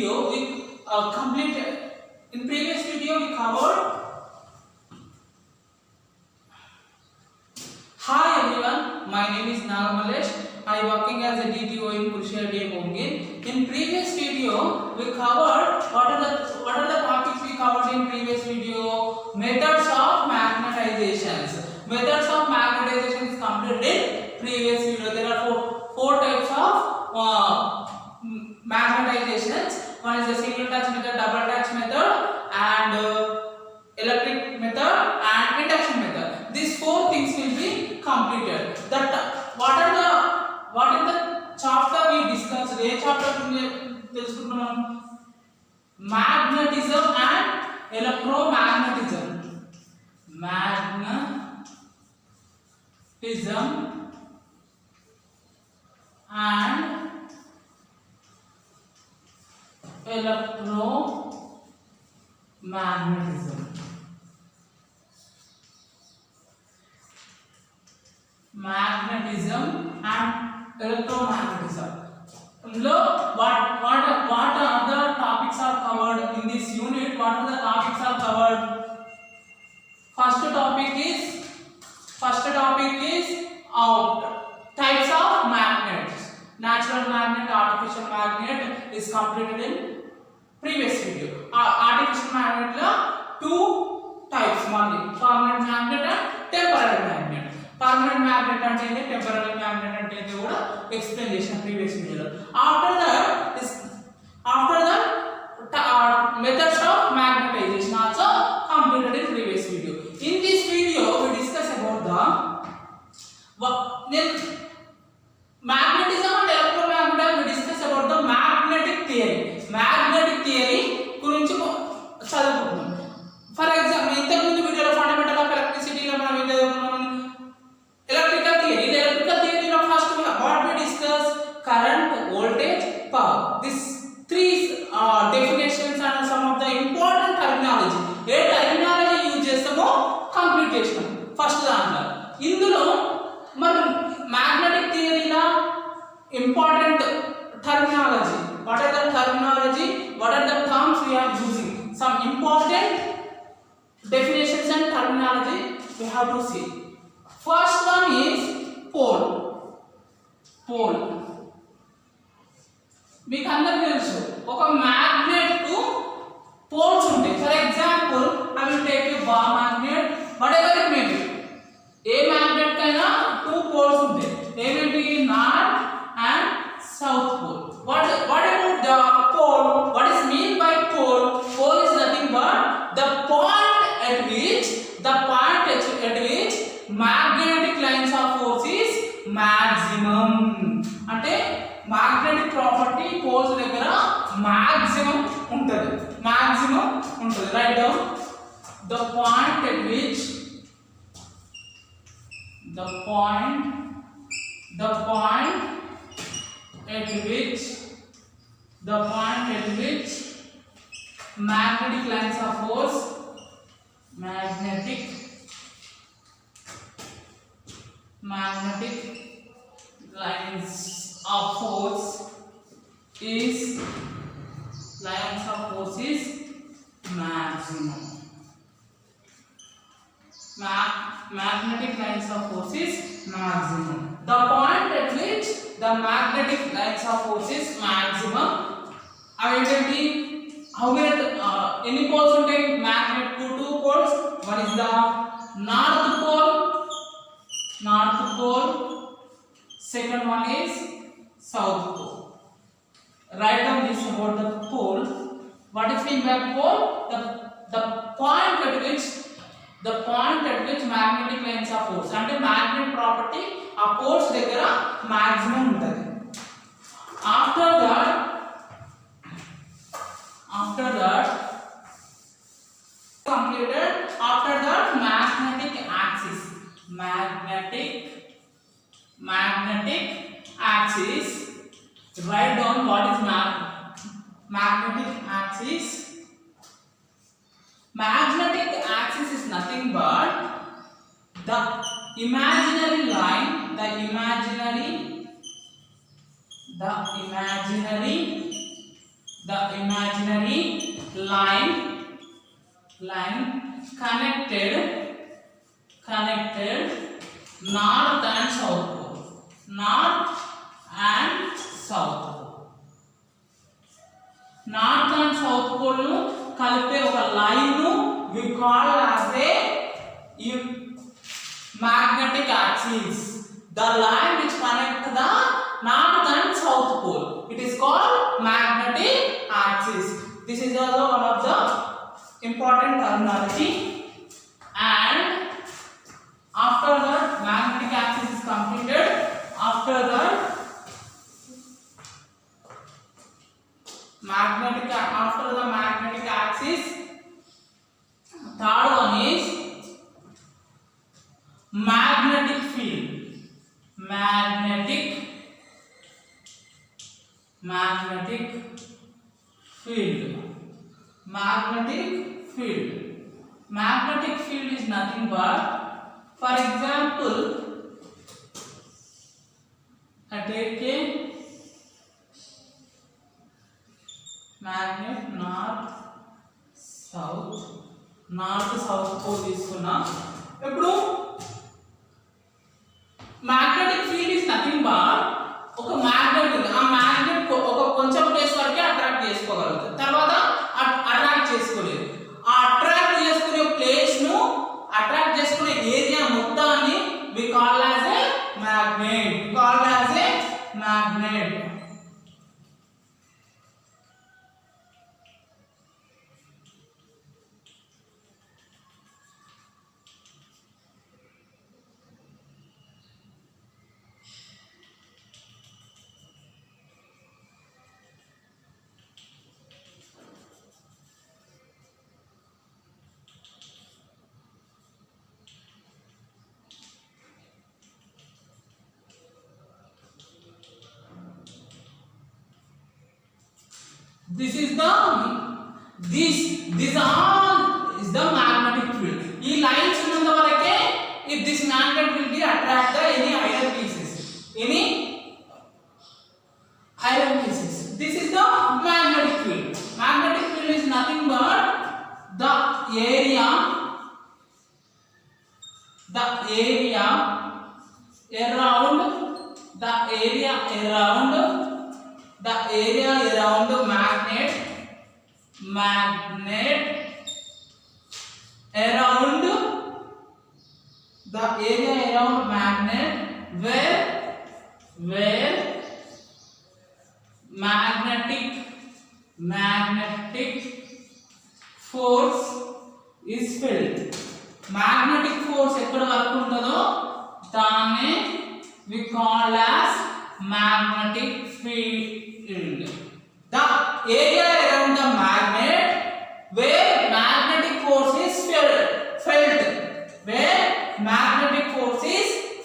video we completed. In previous video we covered. Hi everyone, my name is Nagamalesh. I am working as a DTO in Purusha Bongin. In previous video we covered what are the topics we covered in previous video. Methods of magnetizations. Methods of magnetization is completed in previous video. There are four types of magnetizations. One is the single touch method, double touch method, and electric method and induction method. These four things will be completed. What is the chapter we discussed? A chapter magnetism and electromagnetism. Magnetism and electromagnetism. Magnetism and electromagnetism. Look, what other topics are covered in this unit? What are the topics are covered? First topic is types of magnets. Natural magnet, artificial magnet is completed in previous video. Artificial magnet la two types only: permanent magnet and temporary magnet. Permanent magnet ante temporary magnet ante kuda explain chesina previous video lo. After that methods of magnetization also completed in previous video. In this video we discuss about the magnetism and electromagnetism. We discuss about the magnetic theory. Magnetic theory gurinchi చదువుకుంటున్నాం. For example ఇంతకు ముందు వీడియోలో fundamental of electricity లో మనం ఏం చదువుకున్నాం? Electrical theory. ఎలక్ట్రికల్ థియరీలో first what we discuss current, voltage, power. These three definitions and some of the important terminology. A terminology use చేస్తామో కంప్లీట్ చేస్తాం ఫస్ట్ దాంట్లో. ఇందులో మనం magnetic థియరీలో important terminology. What are the terminology? What are the terms we are using? Some important definitions and terminology we have to see. First one is pole. Pole. మీకు అందరికీ తెలుసు ఒక magnet కు poles ఉంటాయి. For example I will take a bar magnet, whatever it may be. ఏ magnet కైనా two poles ఉంటాయి. ఏమిటి? North and south pole. What about the pole? What is mean by pole? Pole is nothing but the point at which magnetic lines of force is maximum. అంటే magnetic property poles దగ్గర maximum ఉంటది. Write down the point at which magnetic lines of force is maximum. Magnetic lines of force is maximum. The point at which the magnetic lines of force is maximum. Identity. How any poles ఉంటాయి magnet కు? Two poles. One is the north pole. Second one is south pole. Write down this about the pole. What is mean by pole? The point at which magnetic lines of force అంటే magnet property ఆ poles దగ్గర maximum ఉంటుంది. After that completed. After that magnetic axis. Write down what is magnetic axis. Magnetic axis is nothing but the imaginary line, the imaginary line connected north and south pole, north and south pole. North and south pole ను కలిపే ఒక line ను we call as a magnetic axis. The line which connects the north and south pole, it is called magnetic axis. This is also one of the important terminology. And after that magnetic axis is completed, after that magnetic axis, third one is magnetic field. Magnetic field is nothing but, for example, I take a magnet north south pole తీసుకున్నా. ఇప్పుడు magnetic field is nothing but ఒక magnet ఉంది. ఆ magnet ఒక కొంచెం place వరకే attract చేసుకోగలుగుతుంది, తర్వాత attract చేసుకోలేదు. ఆ అట్రాక్ట్ చేసుకునే ప్లేస్ ను, అట్రాక్ట్ చేసుకునే ఏరియా మొత్తాన్ని we call as a magnet. This all is the magnetic field. ఈ లైన్స్ ఉన్నంత వరకే if this magnet will be attract the any iron pieces. This is the magnetic field. Magnetic field is nothing but the area around the magnet around the area around magnet where magnetic force is felt. Magnetic force ఎక్కడ వరకు ఉంటుందో దాన్ని we call as magnetic field. The area around the magnet where magnetic force is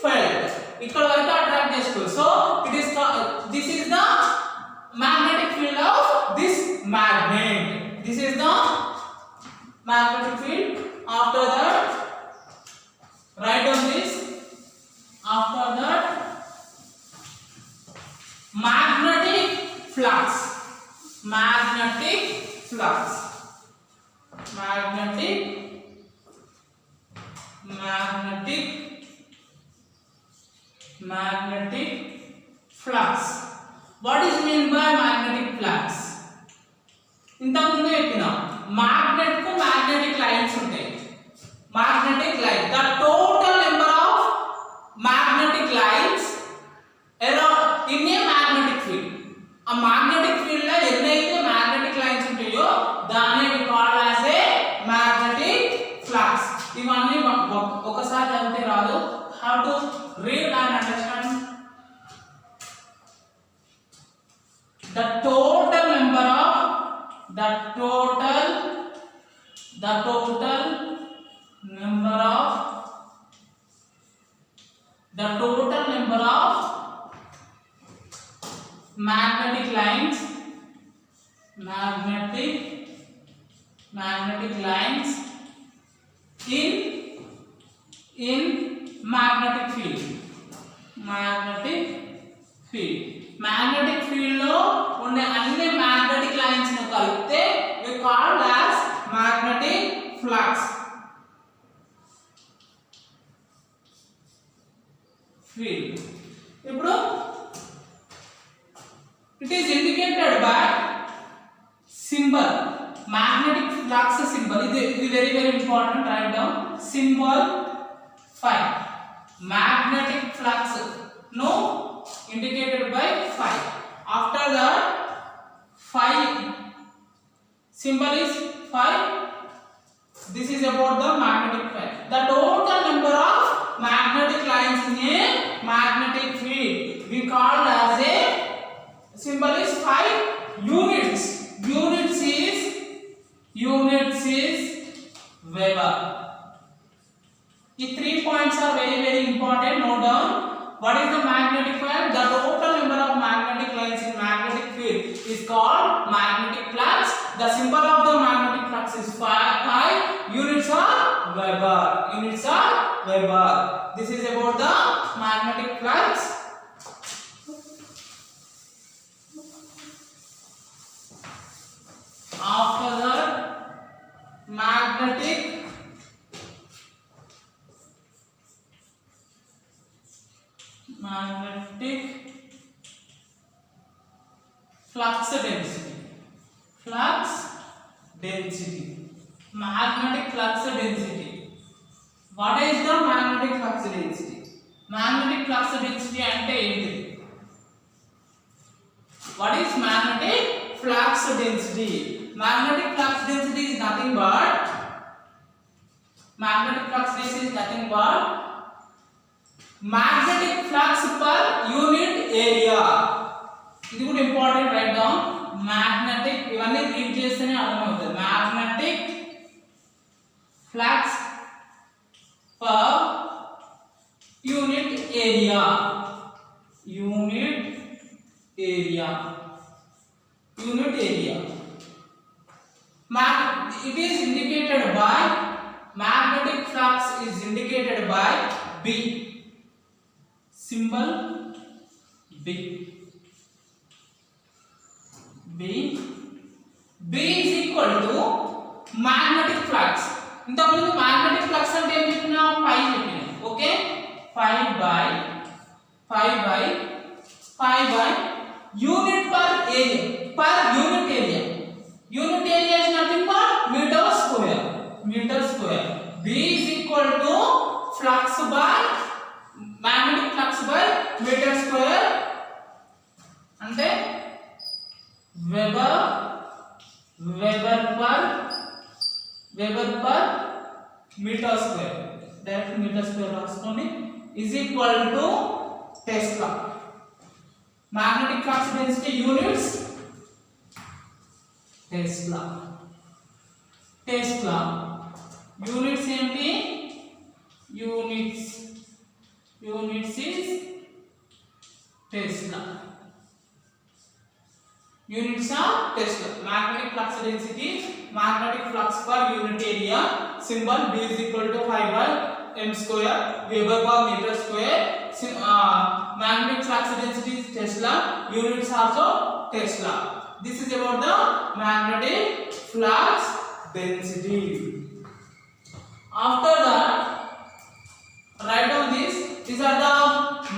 felt, ఇక్కడ వరకు attract చేసుకోవాలి. So this is the magnetic field of this magnet. This is the magnetic field. After that, write down this. After that, magnetic flux. Magnetic flux what is mean by magnetic flux? ఇంతకుముందు చెప్పిన magnet కు magnetic lines ఉంటాయి. Magnetic line, the total number of magnetic lines around in a magnetic field. ఆ magnetic field లో ఎన్నైతే magnetic lines ఉంటాయో దాన్ని we call as a magnetic flux. ఇవన్నీ ఒకసారి చదివితే రాదు, how to read and understand. The total number of magnetic lines in magnetic field. Magnetic field లో ఉండే అన్ని magnetic lines ను కలిపితే we call as magnetic flux field. ఇప్పుడు it is indicated by symbol, magnetic flux symbol. ఇది very important. Write down symbol phi. Magnetic flux no indicated by phi. After that phi symbol is phi. This is about the magnetic field. The total number of magnetic lines in a magnetic field we call as a symbol is phi. Units is Weber. These 3 points are very important. Note down. What is the magnetic field? The total number of magnetic lines in magnetic field is called magnetic flux. The symbol of the magnetic flux is phi. Units are Weber. This is about the magnetic flux. After that, magnetic flux density. Magnetic flux density. What is the magnetic flux density? Magnetic flux density ante enti? What is magnetic flux density? Magnetic flux density is nothing but magnetic flux per unit area. ఇది కూడా important. Right down magnetic. ఇవన్నీ read చేస్తేనే అర్థమవుతుంది. magnetic flux per unit area. It is indicated by magnetic flux is indicated by B. Symbol B. B is equal to magnetic flux. ఇంతకుముందు magnetic flux అంటే ఏం చెప్పినా phi చెప్పినా. Okay, phi by unit per area. Unit area is nothing but meter square. B is equal to flux by magnetic flux by meter square. అంటే Weber per meter square. Direct meter square రాసుకోండి. is equal to Tesla. Magnetic flux density units Tesla. Units ఏంటి? Units is Tesla. Units are Tesla. Magnetic flux density, magnetic flux per unit area. Symbol B is equal to phi by m square. Weber per meter square. Magnetic flux density is Tesla. Units also Tesla. This is about the magnetic flux density. After that, write down this. These are the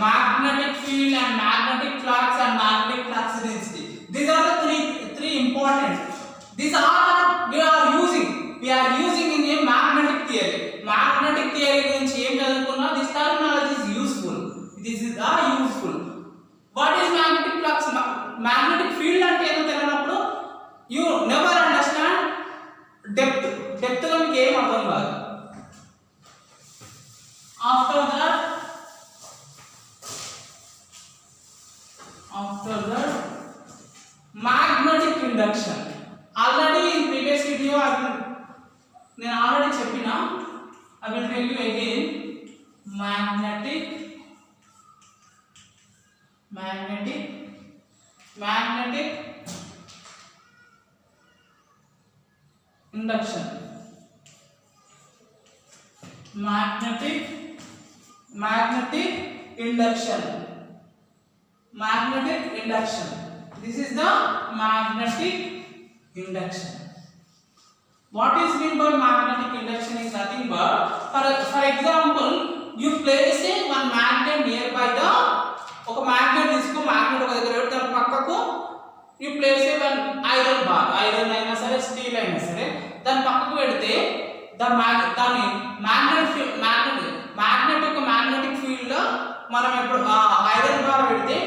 magnetic field and magnetic flux and magnetic flux density. These are the three important. These are we are using in a magnetic theory. Magnetic theory గురించి ఏం చదువుకున్నా this terminology is useful. This is useful. What is magnetic flux? Magnetic field అంటే ఏంటో తెలియనప్పుడు you never understand depth లో మీకు ఏం అర్థం కాదు. After that magnetic induction. Already in previous video నేను already చెప్పినా. I will tell you again. Magnetic induction. Magnetic induction. This is the magnetic induction. What is meant by magnetic induction is nothing but, for example, you place a one magnet nearby the ఒక magnet తీసుకు magnet ఒక దగ్గర పెడితే దాని పక్కకు you place a one iron bar, iron అయినా సరే steel అయినా సరే దాని పక్కకు పెడితే దాని magnet యొక్క magnetic field లో మనం ఇప్పుడు ఐరన్ బార్ పెడితే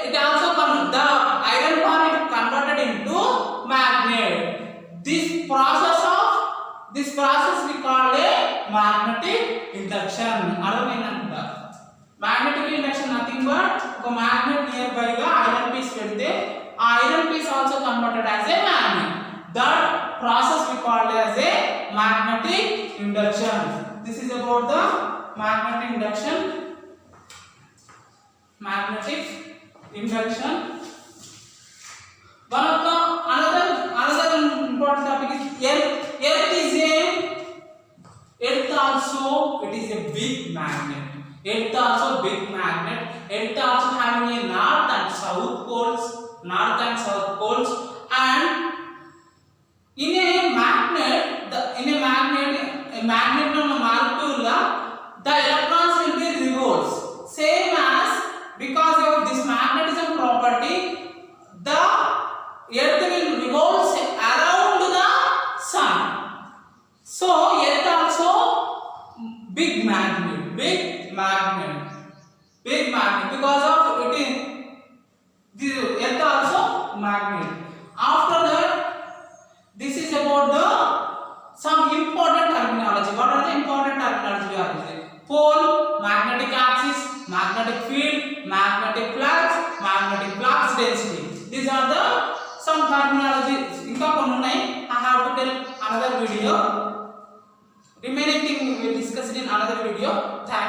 it also the iron bar is converted into magnet. This process we call a magnetic induction. అర్థమైందంట. Magnetic induction nothing but ఒక magnet nearby గా iron piece పెడితే ఆ iron piece also converted as a magnet. That process we call as a magnetic induction. This is about the magnetic induction. Magnetic induction. One of the another important topic is Earth also it is a big magnet. Earth also big magnet. Earth also having a north and south poles, and in a magnet molecule the electrons will be revolves, same as because of this magnetism property the earth will revolve around the sun. So earth also big magnet because of it is the earth also magnet. After that, this is about the some important terminology. What are the important terminology? Pole, magnetic axis, magnetic field, magnetic flux density. These are the some terminology. Inka konni unnai. I have to tell another video. Remaining thing we will discuss in another video. Thank you.